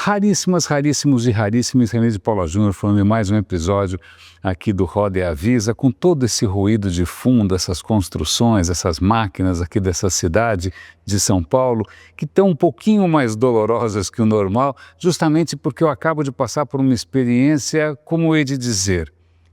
raríssimos e raríssimos. René de Paula Júnior falando em mais um episódio aqui do Roda e Avisa, com todo esse ruído de fundo, essas construções, essas máquinas aqui dessa cidade de São Paulo, que estão um pouquinho mais dolorosas que o normal, justamente porque eu acabo de passar por uma experiência, como hei de dizer,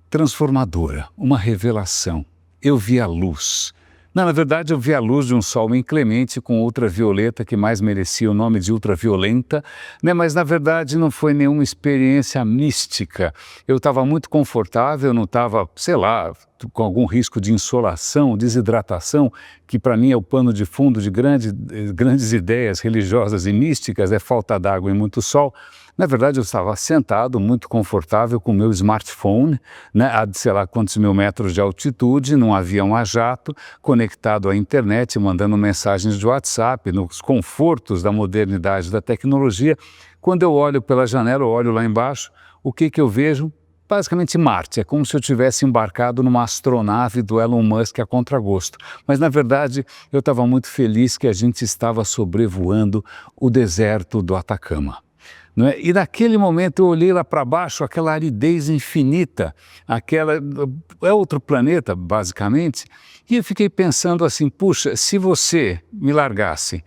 transformadora, uma revelação. Eu vi a luz. Não, na verdade, eu vi a luz de um sol inclemente com ultravioleta que mais merecia o nome de ultraviolenta, né? Mas na verdade não foi nenhuma experiência mística. Eu estava muito confortável, não estava, sei lá, com algum risco de insolação, desidratação, que para mim é o pano de fundo de grandes ideias religiosas e místicas, é falta d'água e muito sol. Na verdade, eu estava sentado, muito confortável, com o meu smartphone, né, a sei lá quantos mil metros de altitude, num avião a jato, conectado à internet, mandando mensagens de WhatsApp, nos confortos da modernidade da tecnologia. Quando eu olho pela janela, eu olho lá embaixo, o que eu vejo? Basicamente Marte, é como se eu tivesse embarcado numa astronave do Elon Musk a contragosto. Mas na verdade eu estava muito feliz que a gente estava sobrevoando o deserto do Atacama. Não é? E naquele momento eu olhei lá para baixo, aquela aridez infinita, é outro planeta basicamente, e eu fiquei pensando assim, puxa, se você me largasse,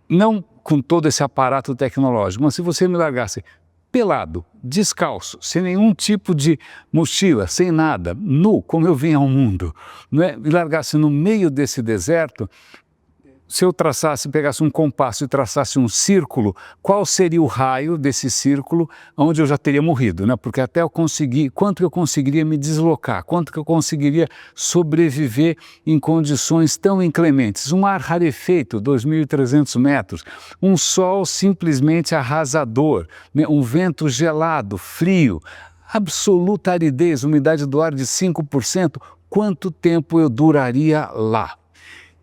não com todo esse aparato tecnológico, mas se você me largasse pelado, descalço, sem nenhum tipo de mochila, sem nada, nu, como eu vim ao mundo, não é? Me largasse no meio desse deserto, se eu pegasse um compasso e traçasse um círculo, qual seria o raio desse círculo onde eu já teria morrido, né? Porque até eu conseguir, quanto eu conseguiria me deslocar, quanto que eu conseguiria sobreviver em condições tão inclementes. Um ar rarefeito, 2.300 metros, um sol simplesmente arrasador, né? Um vento gelado, frio, absoluta aridez, umidade do ar de 5%, quanto tempo eu duraria lá?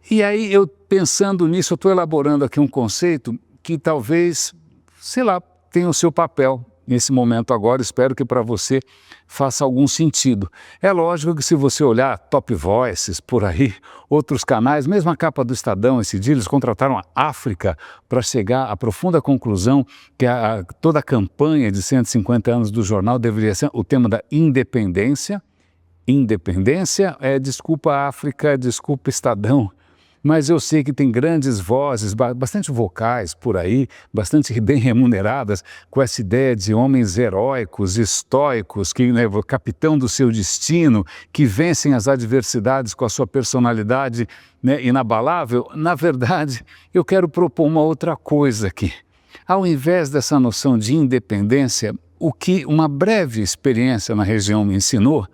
E aí, eu pensando nisso, eu estou elaborando aqui um conceito que talvez, sei lá, tenha o seu papel nesse momento agora, espero que para você faça algum sentido. É lógico que se você olhar Top Voices por aí, outros canais, mesmo a capa do Estadão esse dia, eles contrataram a África para chegar à profunda conclusão que toda a campanha de 150 anos do jornal deveria ser o tema da independência. Independência é desculpa África, desculpa Estadão. Mas eu sei que tem grandes vozes, bastante vocais por aí, bastante bem remuneradas, com essa ideia de homens heróicos, estoicos, que, né, capitão do seu destino, que vencem as adversidades com a sua personalidade, né, inabalável. Na verdade, eu quero propor uma outra coisa aqui. Ao invés dessa noção de independência, o que uma breve experiência na região me ensinou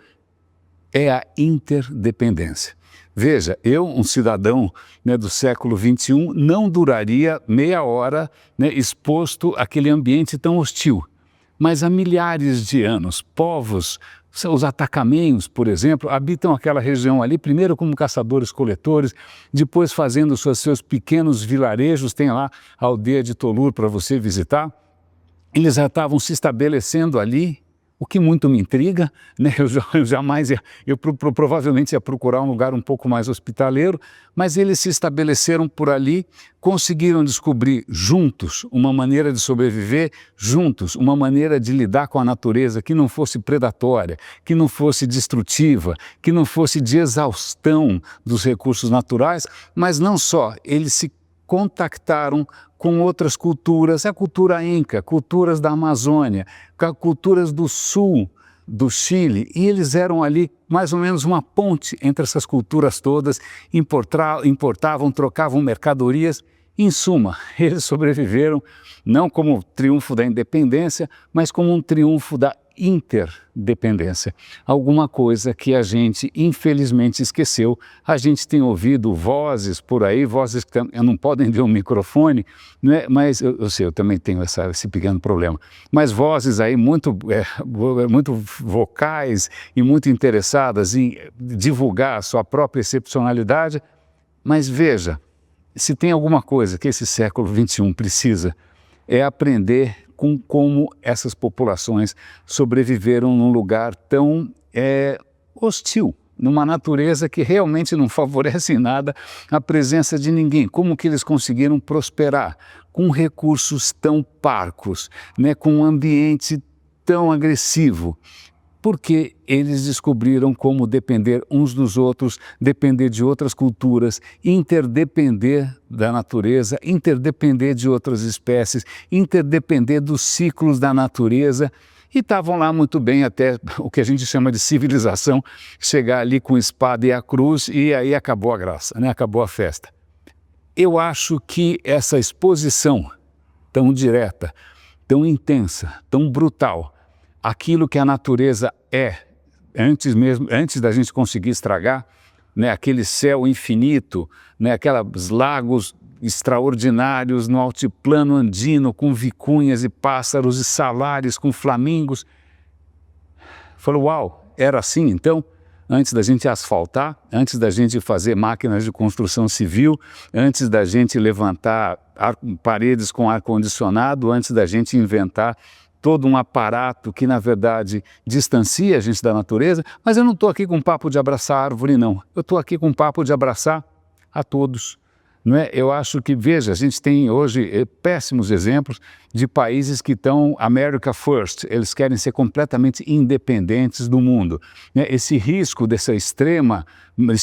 é a interdependência. Veja, eu, um cidadão, né, do século XXI, não duraria meia hora, né, exposto àquele ambiente tão hostil. Mas há milhares de anos, povos, os atacamenhos, por exemplo, habitam aquela região ali, primeiro como caçadores-coletores, depois fazendo seus pequenos vilarejos, tem lá a aldeia de Tolur para você visitar. Eles já estavam se estabelecendo ali. O que muito me intriga, né? Eu provavelmente ia procurar um lugar um pouco mais hospitaleiro, mas eles se estabeleceram por ali, conseguiram descobrir juntos uma maneira de sobreviver, juntos uma maneira de lidar com a natureza que não fosse predatória, que não fosse destrutiva, que não fosse de exaustão dos recursos naturais, mas não só, eles se contactaram com outras culturas, a cultura inca, culturas da Amazônia, culturas do sul do Chile, e eles eram ali mais ou menos uma ponte entre essas culturas todas, importavam, trocavam mercadorias. Em suma, eles sobreviveram não como triunfo da independência, mas como um triunfo da interdependência. Alguma coisa que a gente infelizmente esqueceu. A gente tem ouvido vozes por aí, vozes que não podem ver um microfone, né? Mas eu sei, eu também tenho esse pequeno problema. Mas vozes aí muito vocais e muito interessadas em divulgar a sua própria excepcionalidade. Mas veja, se tem alguma coisa que esse século XXI precisa, é aprender com como essas populações sobreviveram num lugar tão hostil, numa natureza que realmente não favorece em nada a presença de ninguém. Como que eles conseguiram prosperar com recursos tão parcos, né, com um ambiente tão agressivo? Porque eles descobriram como depender uns dos outros, depender de outras culturas, interdepender da natureza, interdepender de outras espécies, interdepender dos ciclos da natureza, e estavam lá muito bem até o que a gente chama de civilização, chegar ali com espada e a cruz, e aí acabou a graça, né? Acabou a festa. Eu acho que essa exposição tão direta, tão intensa, tão brutal, aquilo que a natureza antes da gente conseguir estragar, né, aquele céu infinito, né, aqueles lagos extraordinários no altiplano andino, com vicunhas e pássaros e salares, com flamingos. Falou, uau, era assim então? Antes da gente asfaltar, antes da gente fazer máquinas de construção civil, antes da gente levantar paredes com ar-condicionado, antes da gente inventar todo um aparato que, na verdade, distancia a gente da natureza. Mas eu não estou aqui com papo de abraçar a árvore, não. Eu estou aqui com papo de abraçar a todos. Não é? Eu acho que, veja, a gente tem hoje péssimos exemplos de países que estão America First, eles querem ser completamente independentes do mundo. Né? Esse risco esse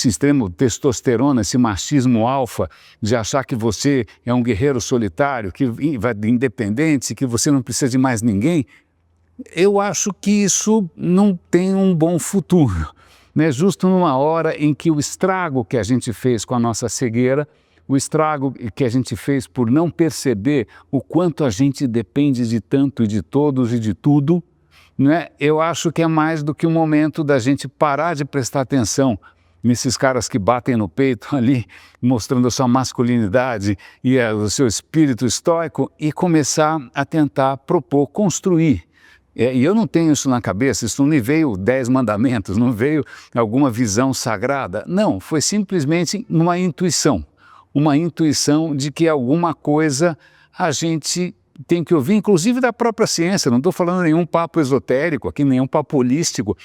extremo testosterona, esse machismo alfa, de achar que você é um guerreiro solitário, que vai independente, que você não precisa de mais ninguém, eu acho que isso não tem um bom futuro. Né? Justo numa hora em que o estrago que a gente fez com a nossa cegueira, o estrago que a gente fez por não perceber o quanto a gente depende de tanto e de todos e de tudo, né? Eu acho que é mais do que um momento da gente parar de prestar atenção nesses caras que batem no peito ali, mostrando a sua masculinidade e o seu espírito estoico, e começar a tentar propor, construir. E eu não tenho isso na cabeça, isso não me veio 10 mandamentos, não veio alguma visão sagrada. Não, foi simplesmente uma intuição de que alguma coisa a gente tem que ouvir, inclusive da própria ciência. Não estou falando nenhum papo esotérico aqui, nenhum papo holístico.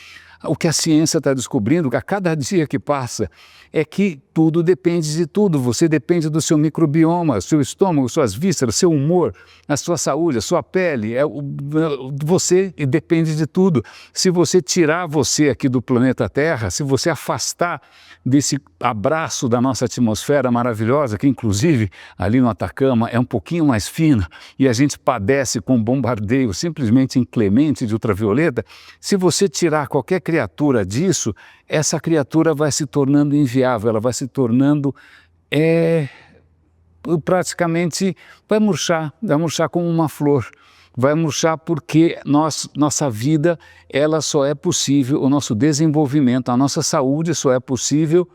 O que a ciência está descobrindo a cada dia que passa é que tudo depende de tudo. Você depende do seu microbioma, seu estômago, suas vísceras, seu humor, a sua saúde, a sua pele. Você depende de tudo. Se você tirar você aqui do planeta Terra, se você afastar desse abraço da nossa atmosfera maravilhosa, que inclusive ali no Atacama é um pouquinho mais fina, e a gente padece com um bombardeio simplesmente inclemente de ultravioleta, se você tirar qualquer criatura disso, essa criatura vai se tornando inviável, ela vai se tornando praticamente, vai murchar como uma flor. Vai murchar porque nossa vida, ela só é possível, o nosso desenvolvimento, a nossa saúde só é possível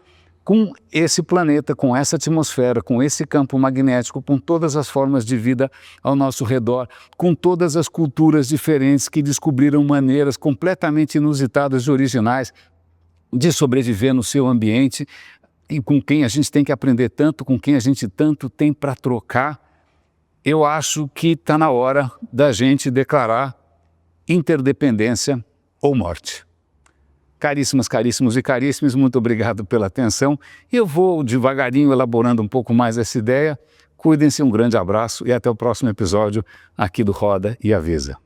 com esse planeta, com essa atmosfera, com esse campo magnético, com todas as formas de vida ao nosso redor, com todas as culturas diferentes que descobriram maneiras completamente inusitadas e originais de sobreviver no seu ambiente, e com quem a gente tem que aprender tanto, com quem a gente tanto tem para trocar. Eu acho que está na hora da gente declarar interdependência ou morte. Caríssimas, caríssimos e caríssimos, muito obrigado pela atenção. Eu vou devagarinho elaborando um pouco mais essa ideia. Cuidem-se, um grande abraço e até o próximo episódio aqui do Roda e Avisa.